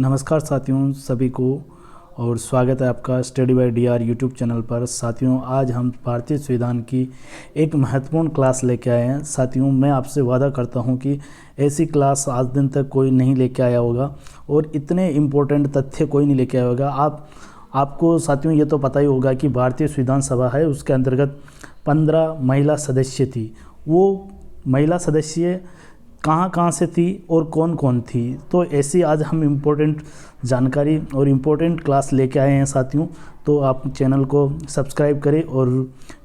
नमस्कार साथियों सभी को और स्वागत है आपका study by DR YouTube channel पर। साथियों आज हम भारतीय संविधान की एक महत्वपूर्ण क्लास लेके आए हैं। साथियों मैं आपसे वादा करता हूं कि ऐसी क्लास आज दिन तक कोई नहीं लेके आया होगा और इतने इम्पोर्टेंट तथ्य कोई नहीं लेके आया होगा। आपको साथियों ये तो पता ही होगा कि भारतीय संविधान सभा है, उसके अंतर्गत 15 महिला सदस्य थी। वो महिला सदस्य कहाँ से थी और कौन कौन थी, तो ऐसी आज हम इम्पोर्टेंट जानकारी और इम्पोर्टेंट क्लास लेके आए हैं साथियों। तो आप चैनल को सब्सक्राइब करें और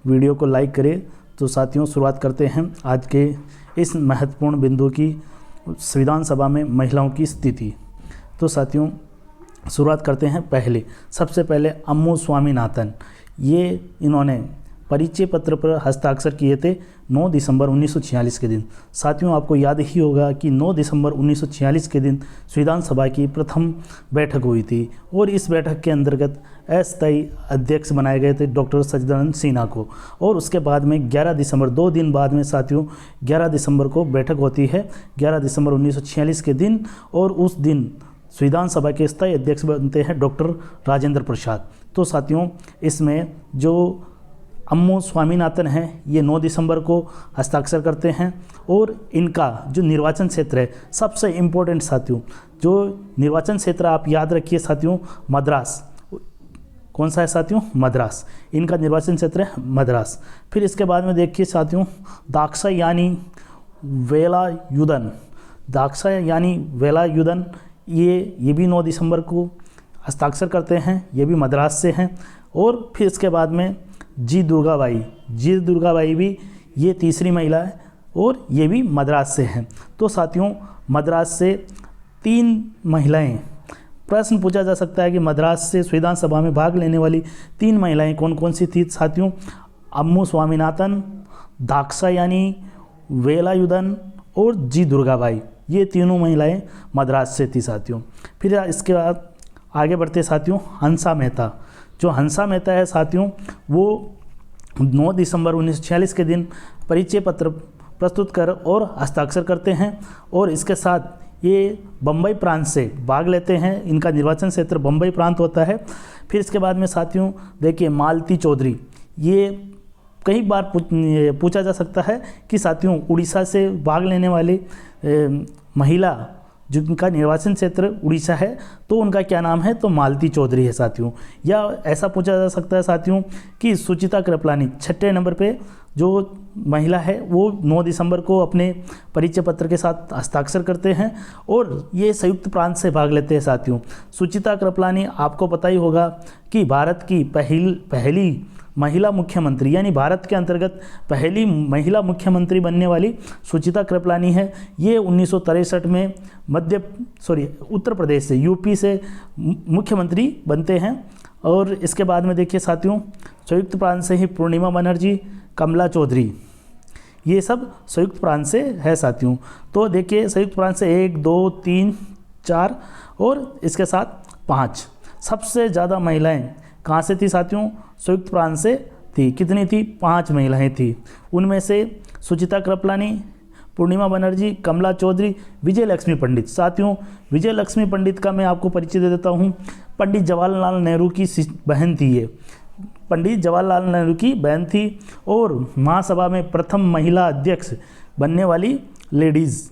वीडियो को लाइक करें। तो साथियों शुरुआत करते हैं आज के इस महत्वपूर्ण बिंदु की, संविधान सभा में महिलाओं की स्थिति। तो साथियों शुरुआत करते हैं सबसे पहले अम्मू स्वामीनाथन। ये इन्होंने परिचय पत्र पर हस्ताक्षर किए थे 9 दिसंबर 1946 के दिन। साथियों आपको याद ही होगा कि 9 दिसंबर 1946 के दिन संविधान सभा की प्रथम बैठक हुई थी और इस बैठक के अंतर्गत अस्थायी अध्यक्ष बनाए गए थे डॉक्टर सच्चिदानंद सिन्हा को। और उसके बाद में 11 दिसंबर 2 दिन बाद में साथियों 11 दिसंबर को बैठक होती है, 11 दिसंबर 1946 के दिन। और उस दिन संविधान सभा के स्थायी अध्यक्ष बनते हैं डॉक्टर राजेंद्र प्रसाद। तो साथियों इसमें जो अम्मू स्वामीनाथन हैं ये 9 दिसंबर को हस्ताक्षर करते हैं और इनका जो निर्वाचन क्षेत्र है सबसे इम्पोर्टेंट साथियों, जो निर्वाचन क्षेत्र आप याद रखिए साथियों, मद्रास। कौन सा है साथियों? मद्रास। इनका निर्वाचन क्षेत्र है मद्रास। फिर इसके बाद में देखिए साथियों दाक्सा यानी वेलायुधन। दाक्सा यानी वेलायुधन ये भी 9 दिसंबर को हस्ताक्षर करते हैं, ये भी मद्रास से हैं। और फिर इसके बाद में जी दुर्गाबाई भी ये तीसरी महिला है और ये भी मद्रास से हैं। तो साथियों मद्रास से 3 महिलाएं, प्रश्न पूछा जा सकता है कि मद्रास से संविधान सभा में भाग लेने वाली 3 महिलाएं कौन कौन सी थी साथियों? अम्मू स्वामीनाथन, दाक्सा यानी वेलायुधन और जी दुर्गाबाई, ये तीनों महिलाएं मद्रास से थी साथियों। फिर इसके बाद आगे बढ़ते साथियों हंसा मेहता। जो हंसा मेहता है साथियों वो 9 दिसंबर 1946 के दिन परिचय पत्र प्रस्तुत कर और हस्ताक्षर करते हैं और इसके साथ ये बम्बई प्रांत से भाग लेते हैं। इनका निर्वाचन क्षेत्र बम्बई प्रांत होता है। फिर इसके बाद में साथियों देखिए मालती चौधरी, ये कई बार पूछा जा सकता है कि साथियों उड़ीसा से भाग लेने वाली महिला जिनका निर्वाचन क्षेत्र उड़ीसा है तो उनका क्या नाम है, तो मालती चौधरी है साथियों। या ऐसा पूछा जा सकता है साथियों कि सुचिता कृपलानी 6ठे नंबर पे जो महिला है वो 9 दिसंबर को अपने परिचय पत्र के साथ हस्ताक्षर करते हैं और ये संयुक्त प्रांत से भाग लेते हैं साथियों। सुचिता कृपलानी आपको पता ही होगा कि भारत की पहली महिला मुख्यमंत्री, यानी भारत के अंतर्गत पहली महिला मुख्यमंत्री बनने वाली सुचिता कृपलानी है। ये 1963 में उत्तर प्रदेश से, यूपी से मुख्यमंत्री बनते हैं। और इसके बाद में देखिए साथियों संयुक्त प्रांत से ही पूर्णिमा बनर्जी, कमला चौधरी, ये सब संयुक्त प्रांत से है साथियों। तो देखिए संयुक्त प्रांत से 1 2 3 4 और इसके साथ 5 सबसे ज़्यादा महिलाएं कहाँ से थी साथियों? संयुक्त प्रांत से थी। कितनी थी? 5 महिलाएं थी। उनमें से सुचिता कृपलानी, पूर्णिमा बनर्जी, कमला चौधरी, विजय लक्ष्मी पंडित। साथियों विजय लक्ष्मी पंडित का मैं आपको परिचय दे देता हूँ। पंडित जवाहरलाल नेहरू की बहन थी ये, पंडित जवाहरलाल नेहरू की बहन थी और महासभा में प्रथम महिला अध्यक्ष बनने वाली लेडीज़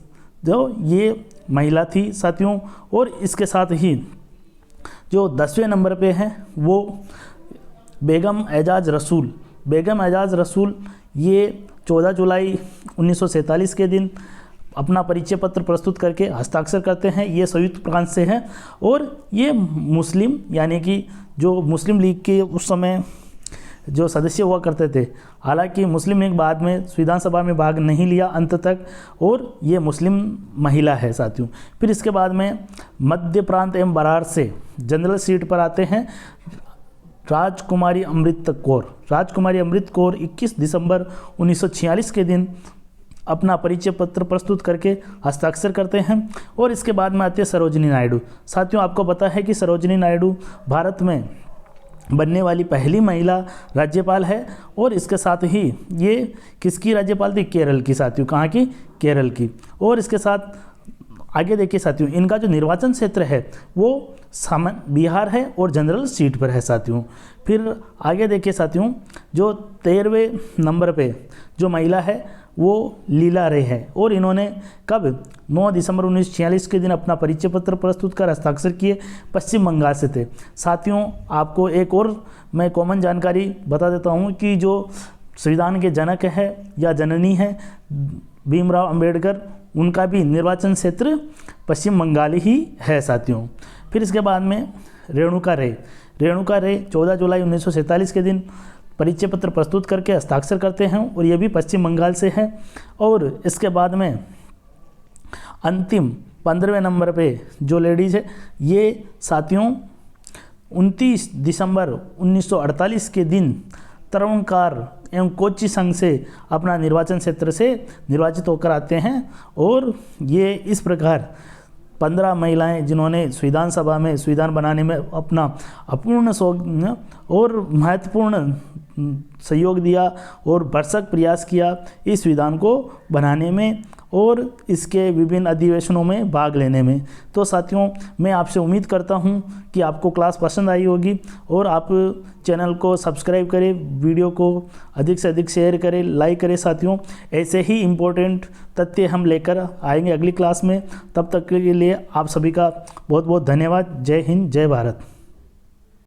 जो ये महिला थी साथियों। और इसके साथ ही जो 10वें नंबर पे हैं वो बेगम एजाज रसूल, ये 14 जुलाई 1947 के दिन अपना परिचय पत्र प्रस्तुत करके हस्ताक्षर करते हैं। ये संयुक्त प्रांत से हैं और ये मुस्लिम, यानी कि जो मुस्लिम लीग के उस समय जो सदस्य हुआ करते थे। हालांकि मुस्लिम लीग बाद में संविधान सभा में भाग नहीं लिया अंत तक, और ये मुस्लिम महिला है साथियों। फिर इसके बाद में मध्य प्रांत एवं बरार से जनरल सीट पर आते हैं राजकुमारी अमृत कौर 21 दिसंबर 1946 के दिन अपना परिचय पत्र प्रस्तुत करके हस्ताक्षर करते हैं। और इसके बाद में आते हैं सरोजिनी नायडू। साथियों आपको पता है कि सरोजिनी नायडू भारत में बनने वाली पहली महिला राज्यपाल है और इसके साथ ही ये किसकी राज्यपाल थी? केरल की साथियों। कहाँ की? केरल की। और इसके साथ आगे देखिए साथियों, इनका जो निर्वाचन क्षेत्र है वो सामान्य बिहार है और जनरल सीट पर है साथियों। फिर आगे देखिए साथियों, जो 13वें नंबर पे जो महिला है वो लीला रे है और इन्होंने कब 9 दिसंबर 1946 के दिन अपना परिचय पत्र प्रस्तुत कर हस्ताक्षर किए, पश्चिम बंगाल से थे। साथियों आपको एक और मैं कॉमन जानकारी बता देता हूँ कि जो संविधान के जनक है या जननी है भीमराव अंबेडकर, उनका भी निर्वाचन क्षेत्र पश्चिम बंगाल ही है साथियों। फिर इसके बाद में रेणुका रे 14 जुलाई 1947 के दिन परिचय पत्र प्रस्तुत करके हस्ताक्षर करते हैं और ये भी पश्चिम बंगाल से है। और इसके बाद में अंतिम 15वें नंबर पे जो लेडीज़ है ये साथियों 29 दिसंबर 1948 के दिन तरणकार एवं कोच्चि संघ से अपना निर्वाचन क्षेत्र से निर्वाचित होकर आते हैं। और ये इस प्रकार 15 महिलाएं जिन्होंने संविधान सभा में संविधान बनाने में अपना अपूर्ण और महत्वपूर्ण सहयोग दिया और भरसक प्रयास किया इस संविधान को बनाने में और इसके विभिन्न अधिवेशनों में भाग लेने में। तो साथियों मैं आपसे उम्मीद करता हूं कि आपको क्लास पसंद आई होगी और आप चैनल को सब्सक्राइब करें, वीडियो को अधिक से अधिक शेयर करें, लाइक करें साथियों। ऐसे ही इम्पोर्टेंट तथ्य हम लेकर आएंगे अगली क्लास में। तब तक के लिए आप सभी का बहुत बहुत धन्यवाद। जय हिंद, जय भारत।